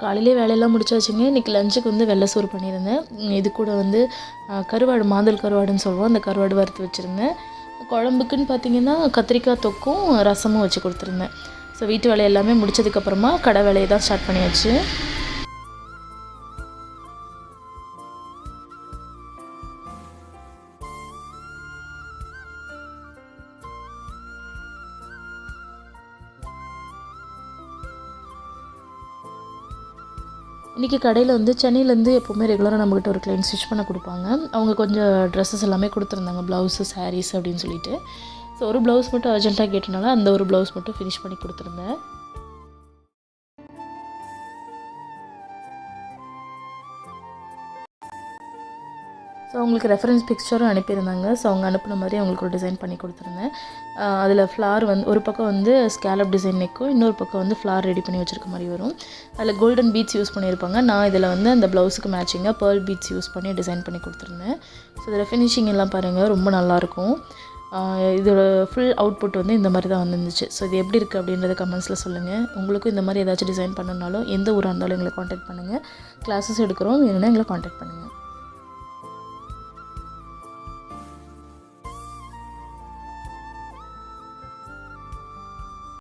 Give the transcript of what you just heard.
காலையிலே வேலையெல்லாம் முடிச்சாச்சுங்க. இன்றைக்கி லஞ்சுக்கு வந்து வெள்ளை சோறு பண்ணியிருந்தேன். இது கூட வந்து கருவாடு, மாந்தல் கருவாடுன்னு சொல்லுவோம், அந்த கருவாடு வறுத்து வச்சுருந்தேன். குழம்புக்குன்னு பார்த்திங்கன்னா கத்திரிக்காய் தொக்கும் ரசமும் வச்சு கொடுத்துருந்தேன். ஸோ வீட்டு வேலை எல்லாமே முடித்ததுக்கப்புறமா கடை வேலையை தான் ஸ்டார்ட் பண்ணியாச்சு. இன்றைக்கி கடையில் வந்து சென்னையிலேருந்து எப்போவுமே ரெகுலராக நம்மக்கிட்ட ஒரு கிளைண்ட் ஸ்டிச் பண்ண கொடுப்பாங்க. அவங்க கொஞ்சம் ட்ரெஸ்ஸஸ் எல்லாமே கொடுத்துருந்தாங்க, ப்ளவுஸு, சாரீஸ் அப்படின்னு சொல்லிட்டு. ஸோ ஒரு ப்ளவுஸ் மட்டும் அர்ஜென்ட்டாக கேட்டனால அந்த ஒரு ப்ளவுஸ் மட்டும் ஃபினிஷ் பண்ணி கொடுத்துருந்தேன். ஸோ அவங்களுக்கு ரெஃபரன்ஸ் பிக்சரும் அனுப்பியிருந்தாங்க. ஸோ அவங்க அனுப்பின மாதிரி அவங்களுக்கு ஒரு டிசைன் பண்ணி கொடுத்துருந்தேன். அதில் ஃப்ளார் வந்து ஒரு பக்கம் வந்து ஸ்கேலப் டிசைன் நெக்கும், இன்னொரு பக்கம் வந்து ஃப்ளார் ரெடி பண்ணி வச்சுருக்க மாதிரி வரும். அதில் கோல்டன் பீட்ஸ் யூஸ் பண்ணியிருப்பாங்க. நான் இதில் வந்து அந்த ப்ளவுஸுக்கு மேட்சிங்காக பேர்ல் பீட்ஸ் யூஸ் பண்ணி டிசைன் பண்ணி கொடுத்துருந்தேன். ஸோ இதில் ஃபினிஷிங் எல்லாம் பாருங்கள், ரொம்ப நல்லாயிருக்கும். இதோட ஃபுல் அவுட்புட் வந்து இந்த மாதிரி தான் வந்துருந்துச்சு. ஸோ இது எப்படி இருக்குது அப்படின்றத கமெண்ட்ஸில் சொல்லுங்கள். உங்களுக்கும் இந்த மாதிரி ஏதாச்சும் டிசைன் பண்ணணுன்னாலும் எந்த ஊராக இருந்தாலும் எங்களை காண்டாக்ட் பண்ணுங்கள். கிளாஸஸ் எடுக்கிறோம், வேணும்னா எங்களை காண்டாக்ட் பண்ணுங்கள்.